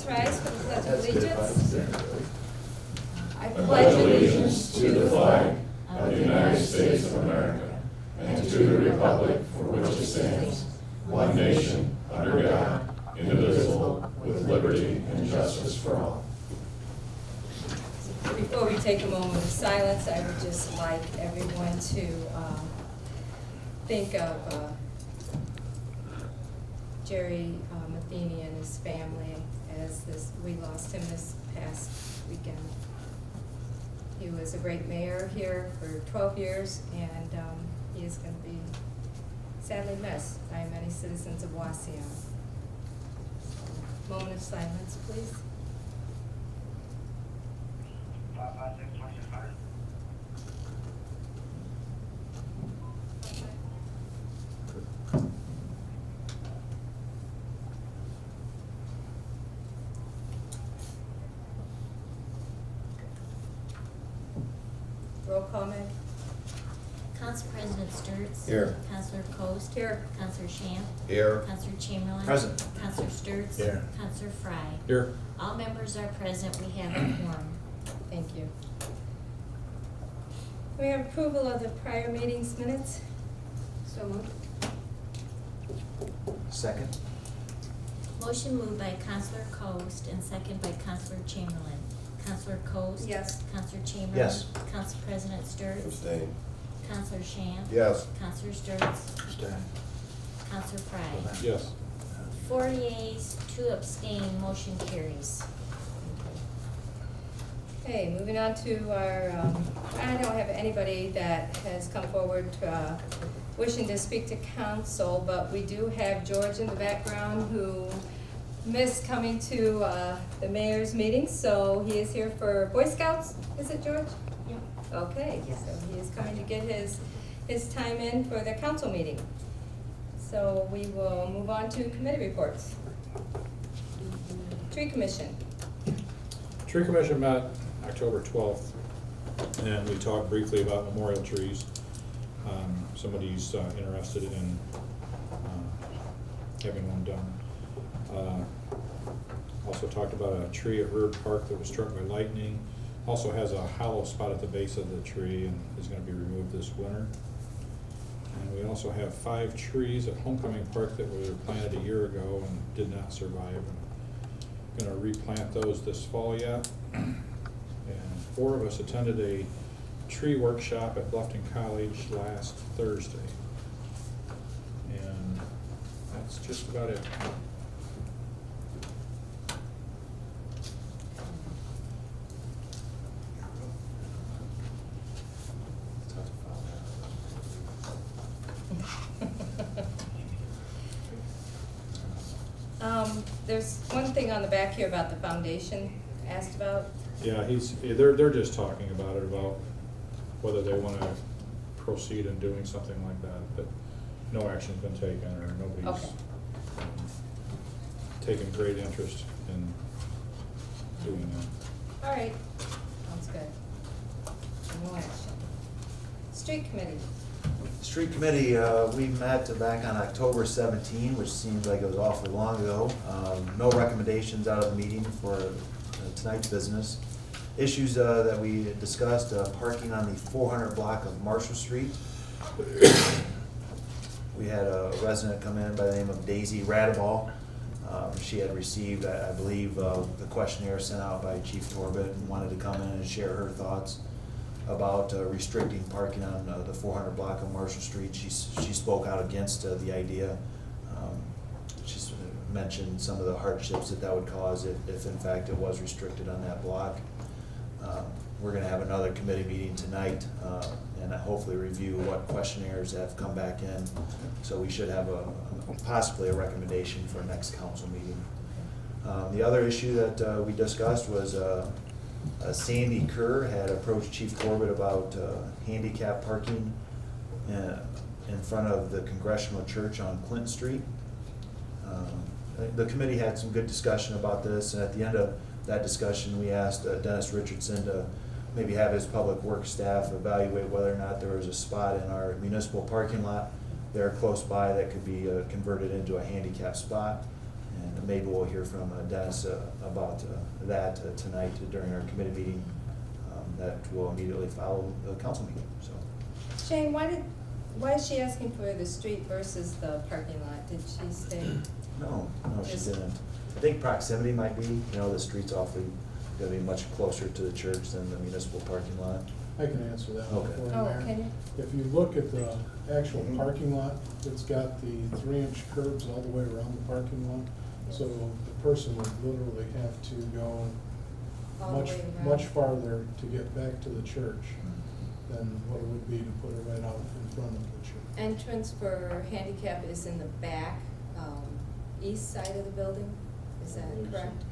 rise for the Pledge of Allegiance. I pledge allegiance to the flag of the United States of America and to the republic for which it stands, one nation, under God, indivisible, with liberty and justice for all. Before we take a moment of silence, I would just like everyone to think of Jerry Matheny and his family as we lost him this past weekend. He was a great mayor here for 12 years, and he is going to be sadly missed by many citizens of Wauseon. Moment of silence, please. Roll call, Meg. Council President Sturts. Here. Councilor KOST. Here. Councilor SCHAMP. Here. Councilor Chamberlain. Present. Councilor Sturts. Here. Councilor FREY. Here. All members are present. We have a quorum. Thank you. We have approval of the prior meeting's minutes. So moved. Second. Motion moved by Councilor KOST and second by Councilor Chamberlain. Councilor KOST. Yes. Councilor Chamberlain. Yes. Council President Sturts. Abstain. Councilor SCHAMP. Yes. Councilor Sturts. Abstain. Councilor FREY. Yes. 4 yeas, 2 abstain, motion carries. Okay, moving on to our, I don't have anybody that has come forward wishing to speak to council, but we do have George in the background who missed coming to the mayor's meeting, so he is here for Boy Scouts. Is it, George? Yep. Okay, so he is coming to get his time in for the council meeting. So we will move on to committee reports. Tree Commission. Tree Commission met October 12th, and we talked briefly about memorial trees. Somebody's interested in having one done. Also talked about a tree at River Park that was struck by lightning. Also has a hollow spot at the base of the tree and is going to be removed this winter. And we also have 5 trees at Homecoming Park that were planted a year ago and did not survive. I'm going to replant those this fall yet. And 4 of us attended a tree workshop at Bluffton College last Thursday. And that's just about it. There's one thing on the back here about the foundation asked about. Yeah, they're just talking about it, about whether they want to proceed in doing something like that, but no action's been taken, or nobody's Okay. taken great interest in doing that. All right, sounds good. No action. Street Committee. Street Committee, we met back on October 17, which seems like it was awfully long ago. No recommendations out of the meeting for tonight's business. Issues that we discussed, parking on the 400 block of Marshall Street. We had a resident come in by the name of Daisy Radaball. She had received, I believe, the questionnaire sent out by Chief Torbett and wanted to come in and share her thoughts about restricting parking on the 400 block of Marshall Street. She spoke out against the idea. She mentioned some of the hardships that would cause if in fact it was restricted on that block. We're going to have another committee meeting tonight and hopefully review what questionnaires have come back in. So we should have possibly a recommendation for next council meeting. The other issue that we discussed was Sandy Kerr had approached Chief Corbett about handicap parking in front of the Congregational Church on Clinton Street. The committee had some good discussion about this, and at the end of that discussion we asked Dennis Richardson to maybe have his public works staff evaluate whether or not there was a spot in our municipal parking lot there close by that could be converted into a handicap spot. And maybe we'll hear from Dennis about that tonight during our committee meeting that will immediately follow the council meeting, so. Shane, why is she asking for the street versus the parking lot? Did she say? No, she Just- didn't. I think proximity might be, the street's awfully, gonna be much closer to the church than the municipal parking lot. I can answer that one Okay. for you, Oh, Mayor. can you? If you look at the actual parking lot, it's got the 3-inch curbs all the way around the parking lot. So the person would literally have to go All the much, way around. much farther to get back to the church than what it would be to put it right out in front of the church. Entrance for handicap is in the back, east side of the building, is I that believe so, correct?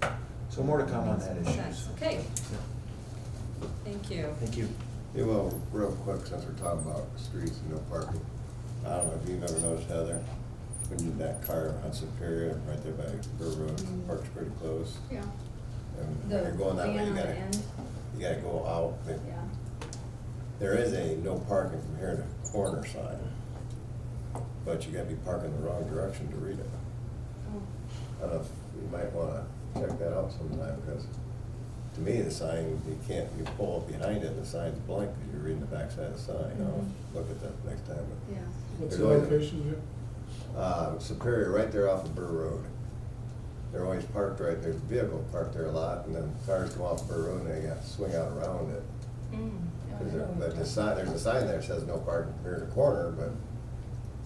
Yes. So more to come on that Makes issue. sense. Okay, Yeah. thank you. Thank you. Yeah, well, real quick, since we're talking about streets and no parking, I don't know if you've ever noticed, Heather, when you, that car on Superior, right there by Burr Road, parks pretty close. Yeah. And when you're going that way, van you on the gotta, end. you gotta go out. Yeah. There is a no parking from here to corner sign, but you gotta be parking the wrong direction to read it. Oh. I don't know if you might wanna check that out sometime, because to me, the sign, you can't, you pull up behind it, and the sign's blank, because you're reading the backside of the sign. I'll look at that next time. but- Yeah. What's There's the always- location, Jim? Superior, right there off of Burr Road. They're always parked right there, vehicle parked there a lot, and then cars come off Burr Road, and they got to swing out around it. Mm. Oh, I know what But you're the sign, there's a sign there that says no parking here in the corner, but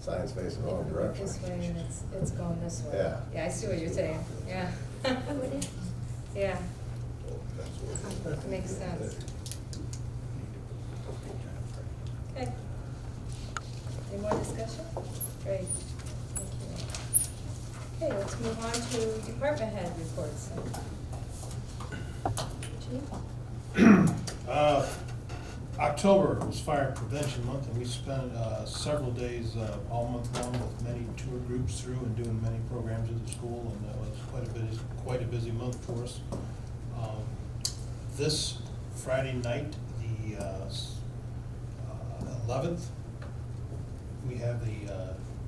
sign's facing the wrong talking about. direction. This way and it's going this way. Yeah. Yeah, I see what you're saying, yeah. Yeah, makes sense. Okay. Any more discussion? Great, thank you. Okay, let's move on to department head reports. Chief? October was Fire Prevention Month, and we spent several days all month long with many tour groups through and doing many programs at the school, and that was quite a busy month for us. This Friday night, the 11th, we have the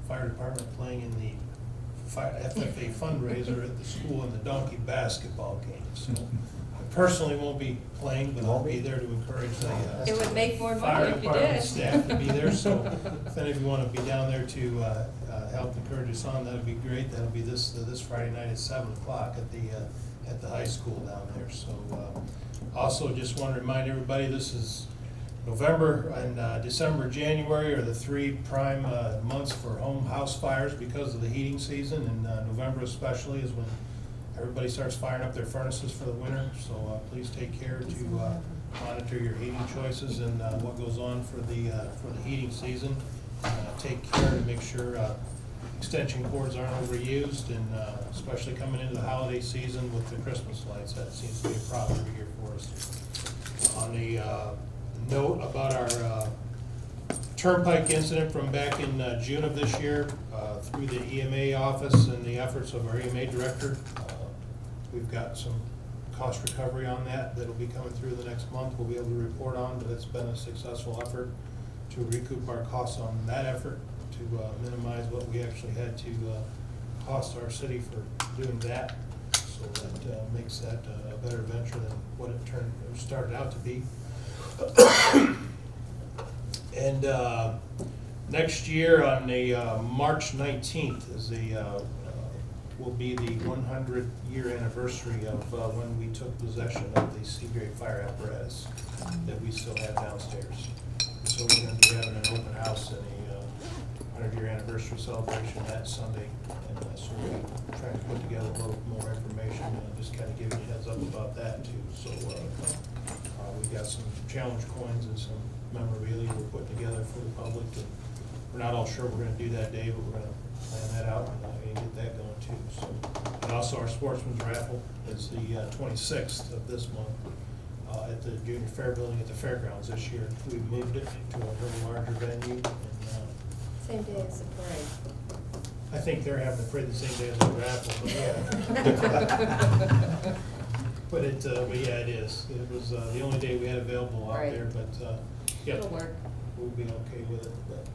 fire department playing in the FFA fundraiser at the school in the donkey basketball game. So I personally won't be playing, but I'll be there to encourage the It would make more money fire if you department did. staff to be there. So if any of you want to be down there to help encourage us on, that'd be great. That'll be this Friday night at 7 o'clock at the high school down there. So also just want to remind everybody, this is November and December, January are the 3 prime months for house fires because of the heating season, and November especially is when everybody starts firing up their furnaces for the winter. So please take care to monitor your heating choices and what goes on for the heating season. Take care to make sure extension cords aren't overused, and especially coming into the holiday season with the Christmas lights, that seems to be a problem every year for us. On the note about our turnpike incident from back in June of this year, through the EMA office and the efforts of our EMA director, we've got some cost recovery on that that'll be coming through the next month. We'll be able to report on, but it's been a successful effort to recoup our costs on that effort, to minimize what we actually had to cost our city for doing that. So that makes that a better venture than what it started out to be. And next year on the March 19th will be the 100-year anniversary of when we took possession of the Seagrave fire apparatus that we still have downstairs. So we're going to be having an open house and a 100-year anniversary celebration that Sunday. And so we're trying to put together a little more information and just kind of give you a heads up about that too. So we've got some challenge coins and some memorabilia we're putting together for the public. And we're not all sure we're going to do that day, but we're going to plan that out and get that going too. So, and also our sportsman's raffle is the 26th of this month at the Junior Fair Building at the fairgrounds this year. We moved it to a little larger venue. And, Same day as the parade. I think they're having the parade the same day as the raffle, but yeah. But yeah, it is. It was the only day we had available out Right. there, but yeah, It'll work. we'll be okay with it. But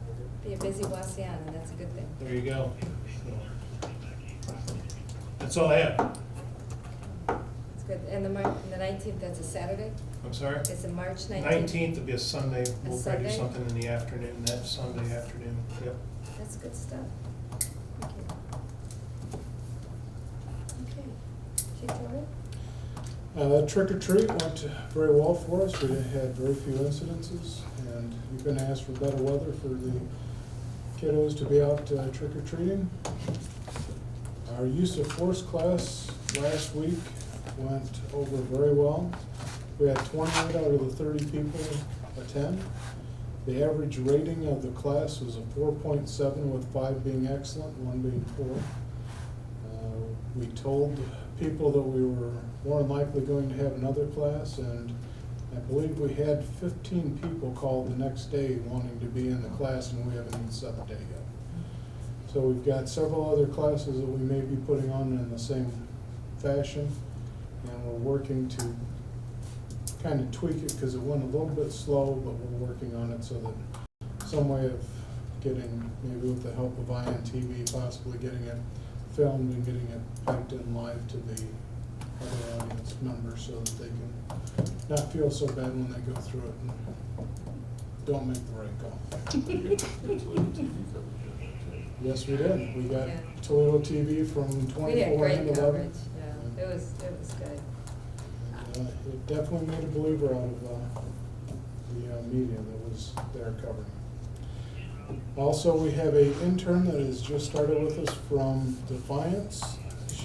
Be a busy Wauseon, and that's a good thing. There you go. So, that's all I have. It's good. And the 19th, that's a Saturday? I'm sorry? It's a March 19th? 19th will be a Sunday. We'll probably do Sunday? something in the afternoon, that Sunday afternoon. Yep. That's good stuff. Thank you. Okay. Chief Torres? Trick or treat went very well for us. We had very few incidences, and you couldn't ask for better weather for the kiddos to be out trick or treating. Our use of force class last week went over very well. We had 28 out of the 30 people attend. The average rating of the class was a 4.7, with 5 being excellent, 1 being poor. We told people that we were more than likely going to have another class, and I believe we had 15 people call the next day wanting to be in the class, and we haven't even set the day yet. So we've got several other classes that we may be putting on in the same fashion, and we're working to kind of tweak it because it went a little bit slow, but we're working on it so that some way of getting, maybe with the help of INTV, possibly getting it filmed and getting it piped in live to the other audience members so that they can not feel so bad when they go through it and don't make the right call. Yes, we did. We got Yeah. Toledo TV from We had 24 great and 11. coverage, yeah. It was good. It definitely made a believer out of the media that was there covering. Also, we have an intern that has just started with us from Defiance.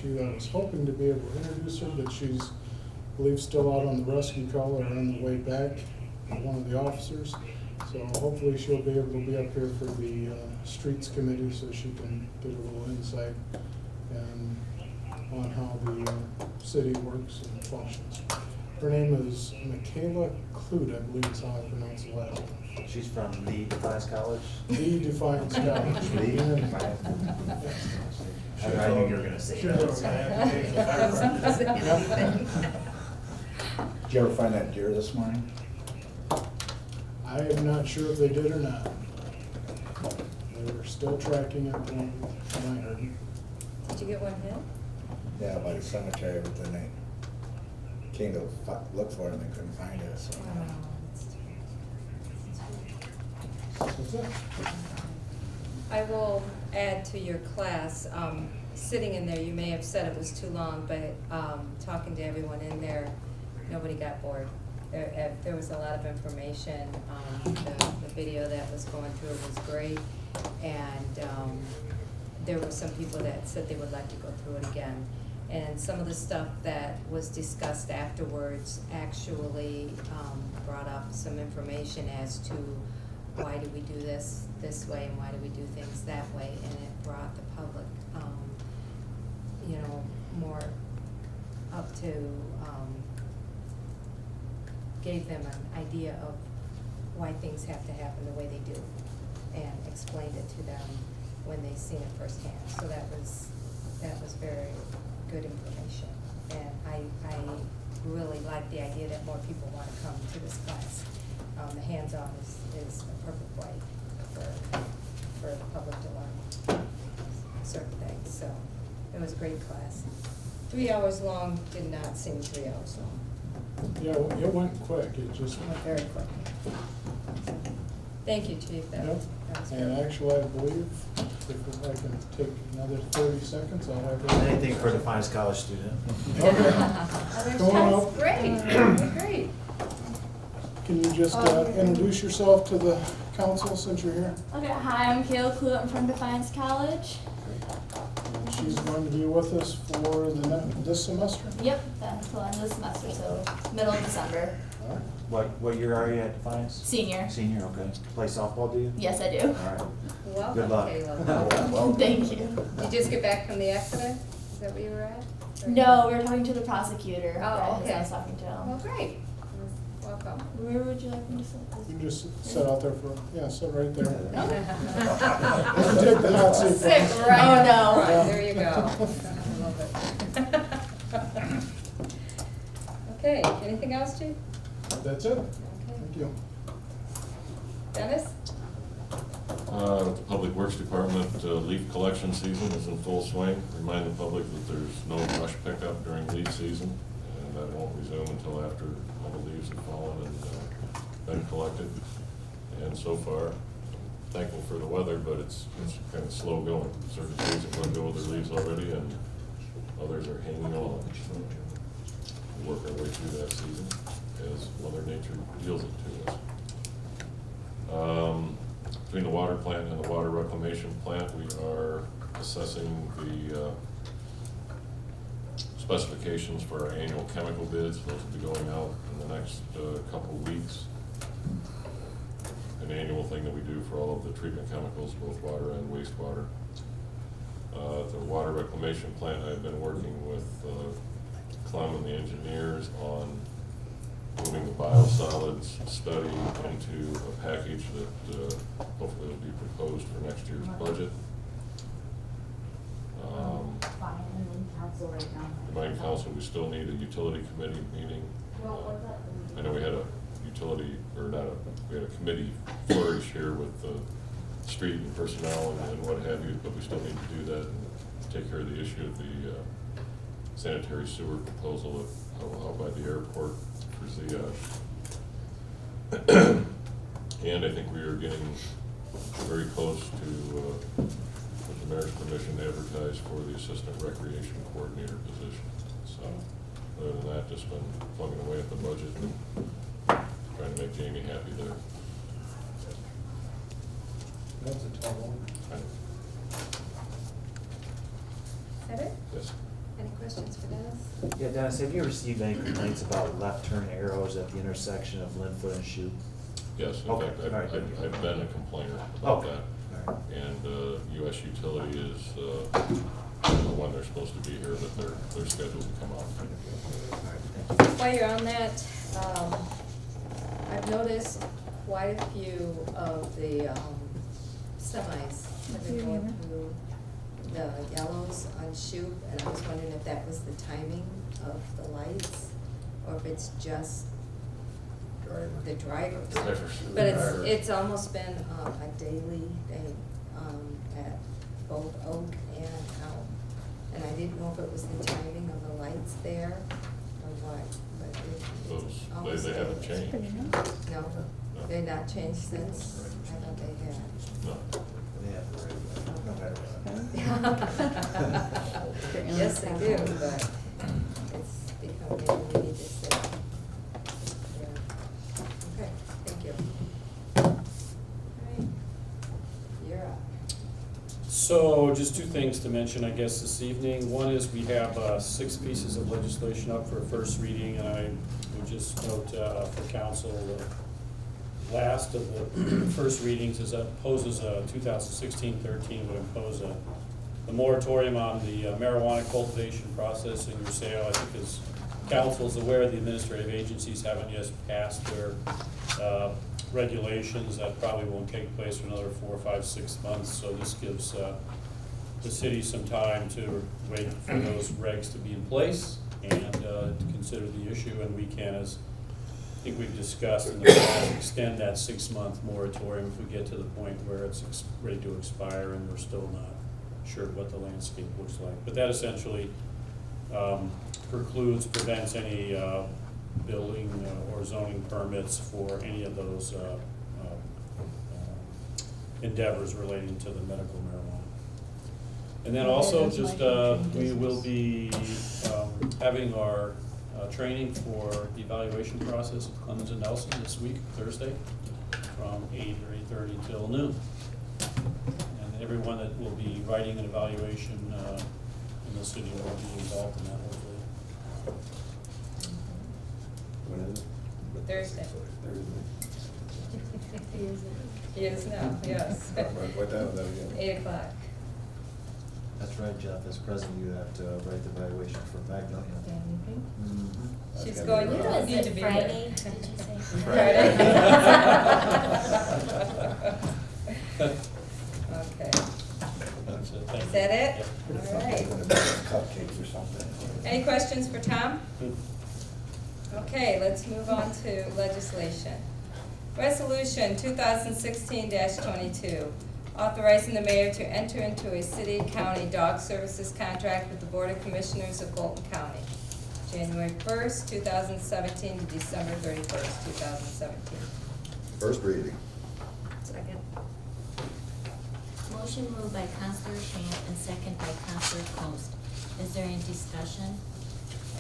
I was hoping to be able to introduce her, but she's, I believe, still out on the rescue call or on the way back, one of the officers. So hopefully she'll be able to be up here for the streets committee so she can get a little insight and on how the city works and functions. Her name is Michaela Clute, I believe is how I pronounce the last name. She's from the Defiance College. The Defiance College. The Defiance. I knew you were gonna say Sure, we're gonna have to take Yep. Did you ever find that deer this morning? I am not sure if they did or not. They were still tracking it when I heard. Did you get one hit? Yeah, by the cemetery, but then they came to look for it and they couldn't find it, so. That's it. I will add to your class, sitting in there, you may have said it was too long, but talking to everyone in there, nobody got bored. There was a lot of information. The video that was going through was great, and there were some people that said they would like to go through it again. And some of the stuff that was discussed afterwards actually brought up some information as to why do we do this way and why do we do things that way, and it brought the public, more up to, gave them an idea of why things have to happen the way they do, and explained it to them when they seen it firsthand. So that was very good information, and I really like the idea that more people want to come to this class. The hands-on is a perfect way for the public to learn certain things. So it was a great class. 3 hours long, did not seem 3 hours long. Yeah, it went quick. It just It went very quick. Thank you, Chief. That Yep. was And good. actually, I believe if I can take another 30 seconds, I'll have it. Anything for a Defiance College student. Okay. Others, Come on that's up. great. Great. Can you just introduce yourself to the council since you're here? Okay, hi, I'm Kayla Clute. I'm from Defiance College. And she's going to be with us for this semester. Yep, that's the end of the semester, so middle of December. All right. What year are you at Defiance? Senior. Senior, okay. Play softball, do you? Yes, I do. All right. Welcome, Good luck. Kayla. Well, Thank you. Did you just get back from the accident? Is that where you were at? Or- No, we were talking to the prosecutor. Oh, that okay. I was talking to Well, him. great. Welcome. Where would you like me to sit? You can just sit out there sit right there. No? Take the hot seat. Sit folks. right Oh, up no. front. There you go. I love it. Okay, anything else, Chief? That's it. Okay. Thank you. Dennis? The Public Works Department leaf collection season is in full swing. Remind the public that there's no brush pickup during leaf season, and that won't resume until after all the leaves have fallen and been collected. And so far, thankful for the weather, but it's kind of slow going. Certain trees have let go of their leaves already, and others are hanging on. We'll work our way through that season as Mother Nature deals it to us. Between the water plant and the water reclamation plant, we are assessing the specifications for our annual chemical bids. Those will be going out in the next couple of weeks. An annual thing that we do for all of the treatment chemicals, both water and wastewater. The water reclamation plant, I've been working with Clem and the engineers on moving the biosolids study into a package that hopefully will be proposed for next year's budget. Combined council, we still need a utility committee meeting. I know we had a utility, or not a, we had a committee flourish here with the street and personnel and what have you, but we still need to do that and take care of the issue of the sanitary sewer proposal out by the airport for Ziyad. And I think we are getting very close to, with the mayor's permission, to advertise for the assistant recreation coordinator position. So, other than that, just been plugging away at the budget and trying to make Jamie happy there. That's a tall one. Is that it? Yes. Any questions for Dennis? Yeah, Dennis, have you received any complaints about left turn arrows at the intersection of Linfoot and Shoot? Yes, in Okay. fact, All right, good. I've been a complainer about Okay. that. All right. And US Utility is the one they're supposed to be here, but they're scheduled to come out. All right, thank you. While you're on that, I've noticed quite a few of the semis have been going through the yellows on Shoot, and I was wondering if that was the timing of the lights, or if it's just the drivers. But it's almost been a daily thing at both Oak and Elm. And I didn't know if it was the timing of the lights there or what, but it's almost They haven't daily. changed. No, they've not changed since? I thought they had. No. Yes, they do, but it's becoming, we need to say. Yeah. Okay, thank you. All right, you're up. So just two things to mention, I guess, this evening. One is we have 6 pieces of legislation up for first reading, and I would just note for council, the last of the first readings is that poses a 2016-13 would impose a moratorium on the marijuana cultivation, processing, or sale. I think as council is aware, the administrative agencies haven't yet passed their regulations. That probably won't take place for another 4, 5, 6 months. So this gives the city some time to wait for those regs to be in place and to consider the issue. And we can, as I think we've discussed in the past, extend that 6-month moratorium if we get to the point where it's ready to expire and we're still not sure what the landscape looks like. But that essentially prevents any building or zoning permits for any of those endeavors relating to the medical marijuana. And then also just we will be having our training for the evaluation process of Clemens and Nelson this week, Thursday, from 8 or 8:30 till noon. And everyone that will be writing an evaluation in the city will be involved in that hopefully. When is it? Thursday. He is now, yes. What time is that again? 8 o'clock. That's right, Jeff, as president, you have to write the evaluation for Magnolia. Mhm. She's That's going, gotta you be don't right. need to be there. Friday, did you say? Friday. Okay. That's it. Thank Is you. that it? Yep. All right. Cupcakes or something. Any questions for Tom? Okay, let's move on to legislation. Resolution 2016-22, authorizing the mayor to enter into a city-county dog services contract with the Board of Commissioners of Fulton County, January 1st, 2017 to December 31st, 2017. First reading. Second. Motion moved by Counselor Shamp and second by Counselor Coast. Is there any discussion?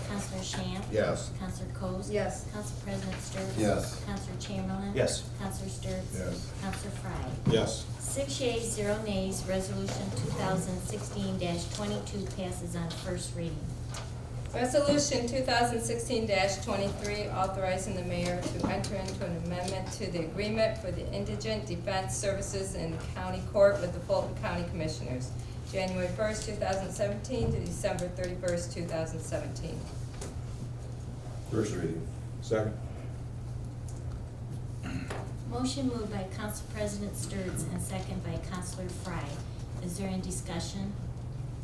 Counselor Shamp? Yes. Counselor Coast? Yes. Counsel President Sturts? Yes. Counselor Chamberlain? Yes. Counselor Sturts? Yes. Counselor Frye? Yes. 6 yeas, 0 nays, resolution 2016-22 passes on first reading. Resolution 2016-23, authorizing the mayor to enter into an amendment to the agreement for the indigent defense services in county court with the Fulton County Commissioners, January 1st, 2017 to December 31st, 2017. First reading. Second. Motion moved by Council President Sturts and second by Counselor Frye. Is there any discussion?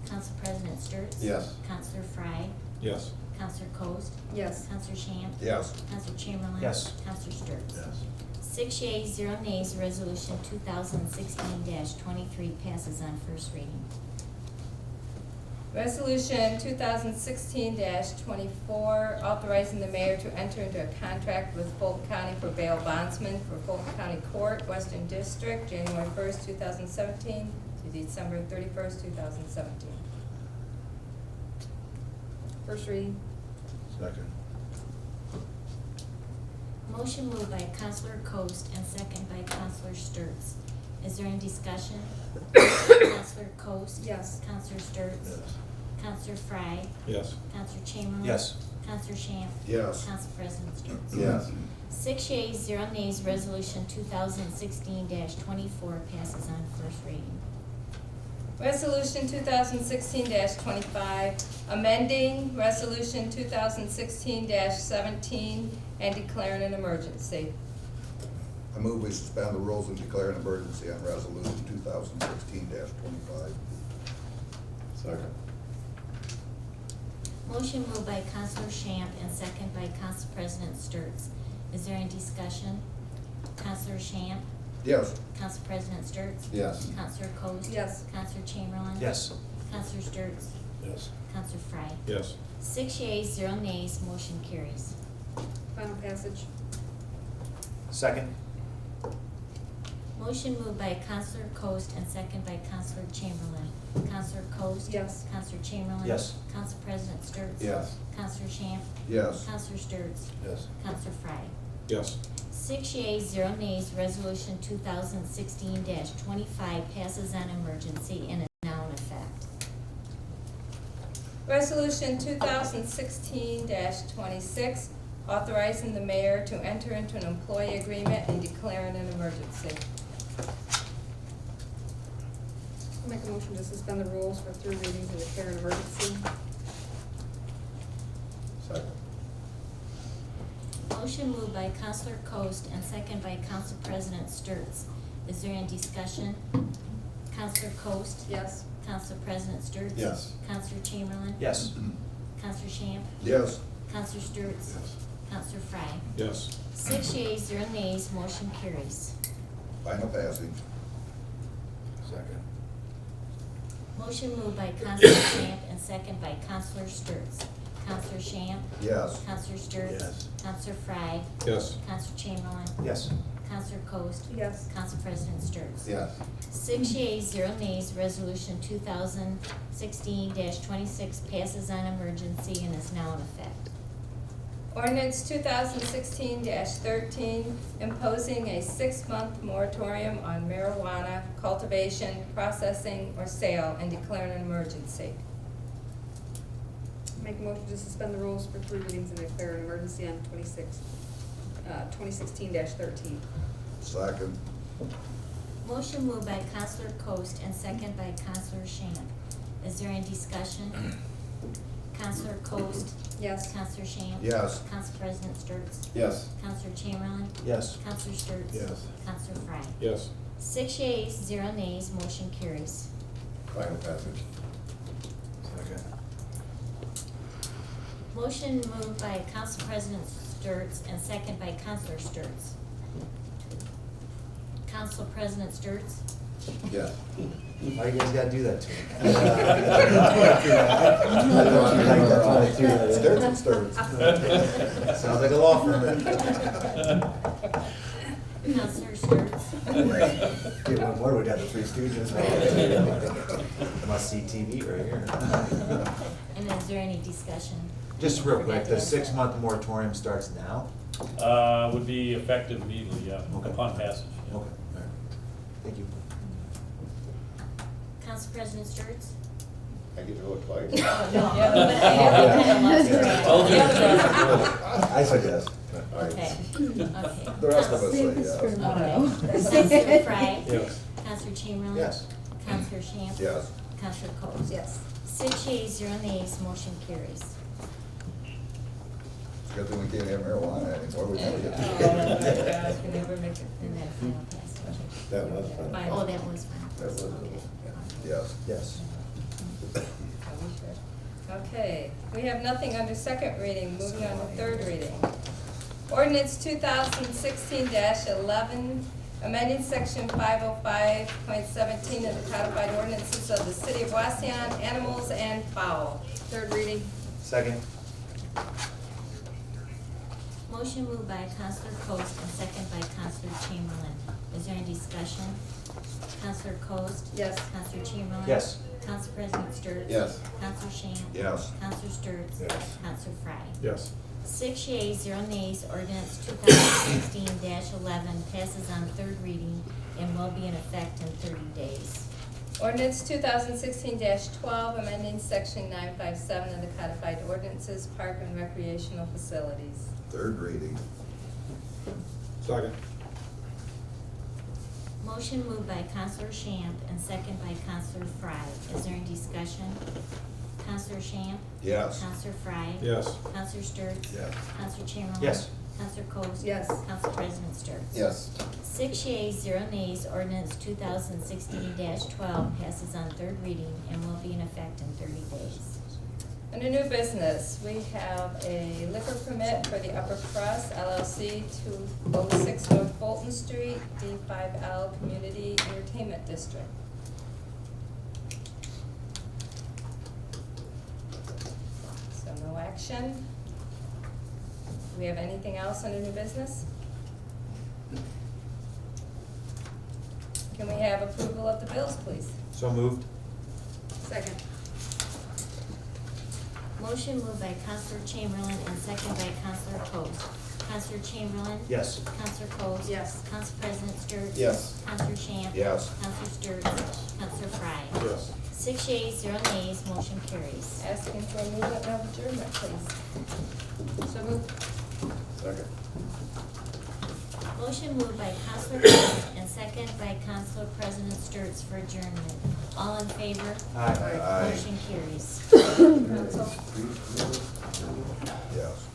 Council President Sturts? Yes. Counselor Frye? Yes. Counselor Coast? Yes. Counselor Shamp? Yes. Counselor Chamberlain? Yes. Counselor Sturts? Yes. 6 yeas, 0 nays, resolution 2016-23 passes on first reading. Resolution 2016-24, authorizing the mayor to enter into a contract with Fulton County for bail bondsman for Fulton County Court, Western District, January 1st, 2017 to December 31st, 2017. First reading. Second. Motion moved by Counselor Coast and second by Counselor Sturts. Is there any discussion? Counselor Coast? Yes. Counselor Sturts? Yes. Counselor Frye? Yes. Counselor Chamberlain? Yes. Counselor Shamp? Yes. Council President Sturts? Yes. 6 yeas, 0 nays, resolution 2016-24 passes on first reading. Resolution 2016-25, amending Resolution 2016-17 and declaring an emergency. I move we suspend the rules and declare an emergency on resolution 2016-25. Second. Motion moved by Counselor Shamp and second by Council President Sturts. Is there any discussion? Counselor Shamp? Yes. Council President Sturts? Yes. Counselor Coast? Yes. Counselor Chamberlain? Yes. Counselor Sturts? Yes. Counselor Frye? Yes. 6 yeas, 0 nays, motion carries. Final passage. Second? Motion moved by Counselor Coast and second by Counselor Chamberlain. Counselor Coast? Yes. Counselor Chamberlain? Yes. Council President Sturts? Yes. Counselor Shamp? Yes. Counselor Sturts? Yes. Counselor Frye? Yes. 6 yeas, 0 nays, resolution 2016-25 passes on emergency and is now in effect. Resolution 2016-26, authorizing the mayor to enter into an employee agreement and declaring an emergency. Make a motion to suspend the rules for 3 readings and declare an emergency. Second. Motion moved by Counselor Coast and second by Council President Sturts. Is there any discussion? Counselor Coast? Yes. Council President Sturts? Yes. Counselor Chamberlain? Yes. Counselor Shamp? Yes. Counselor Sturts? Yes. Counselor Frye? Yes. 6 yeas, 0 nays, motion carries. Final passage. Second. Motion moved by Counselor Shamp and second by Counselor Sturts. Counselor Shamp? Yes. Counselor Sturts? Yes. Counselor Frye? Yes. Counselor Chamberlain? Yes. Counselor Coast? Yes. Council President Sturts? Yes. 6 yeas, 0 nays, resolution 2016-26 passes on emergency and is now in effect. Ordinance 2016-13, imposing a 6-month moratorium on marijuana cultivation, processing, or sale, and declaring an emergency. Make a motion to suspend the rules for 3 readings and declare an emergency on 2016-13. Second. Motion moved by Counselor Coast and second by Counselor Shamp. Is there any discussion? Counselor Coast? Yes. Counselor Shamp? Yes. Council President Sturts? Yes. Counselor Chamberlain? Yes. Counselor Sturts? Yes. Counselor Frye? Yes. 6 yeas, 0 nays, motion carries. Final passage. Second. Motion moved by Council President Sturts and second by Counselor Sturts. Council President Sturts? Yes. Why you guys gotta do that to me? Sounds like a law firm. Counselor Sturts? Get one more, we got the Three Stooges. Must see TV right here. And is there any discussion? Just real quick, the Forget that. 6-month moratorium starts now? Would be effective immediately, yeah, Okay. upon passage. yeah. Okay, all right. Thank you. Council President Sturts? I get to vote twice. Oh, no. Yeah. But I kinda lost track. Well, The other I said yes. Okay, okay. The rest of us say yes. Counselor Frye? Yes. Counselor Chamberlain? Yes. Counselor Shamp? Yes. Counselor Coats? Yes. 6 yeas, 0 nays, motion carries. Good thing we can't have marijuana anymore. We never get Oh, my gosh, we never make it. And that final passage. That was fun. Oh, that was final. That was, Okay. yes. Yes. Okay, we have nothing under second reading, moving on to third reading. Ordinance 2016-11, amending section 505.17 of the codified ordinances of the city of Wauseon, animals and fowl. Third reading. Second? Motion moved by Counselor Coast and second by Counselor Chamberlain. Is there any discussion? Counselor Coast? Yes. Counselor Chamberlain? Yes. Council President Sturts? Yes. Counselor Shamp? Yes. Counselor Sturts? Yes. Counselor Frye? Yes. 6 yeas, 0 nays, ordinance 2016-11 passes on third reading and will be in effect in 30 days. Ordinance 2016-12, amending section 957 of the codified ordinances, park and recreational facilities. Third reading. Second. Motion moved by Counselor Shamp and second by Counselor Frye. Is there any discussion? Counselor Shamp? Yes. Counselor Frye? Yes. Counselor Sturts? Yes. Counselor Chamberlain? Yes. Counselor Coats? Yes. Council President Sturts? Yes. 6 yeas, 0 nays, ordinance 2016-12 passes on third reading and will be in effect in 30 days. Under new business, we have a liquor permit for the Upper Crust LLC, 206 North Fulton Street, D5L Community Entertainment District. So no action. Do we have anything else under new business? Can we have approval of the bills, please? So moved? Second. Motion moved by Counselor Chamberlain and second by Counselor Coast. Counselor Chamberlain? Yes. Counselor Coast? Yes. Council President Sturts? Yes. Counselor Shamp? Yes. Counselor Sturts? Counselor Frye? Yes. 6 yeas, 0 nays, motion carries. Asking for a movement of adjournment, please. So moved. Second. Motion moved by Counselor Coast and second by Counselor President Sturts for adjournment. All in favor? Aye. Aye. Motion carries. Council? Yes.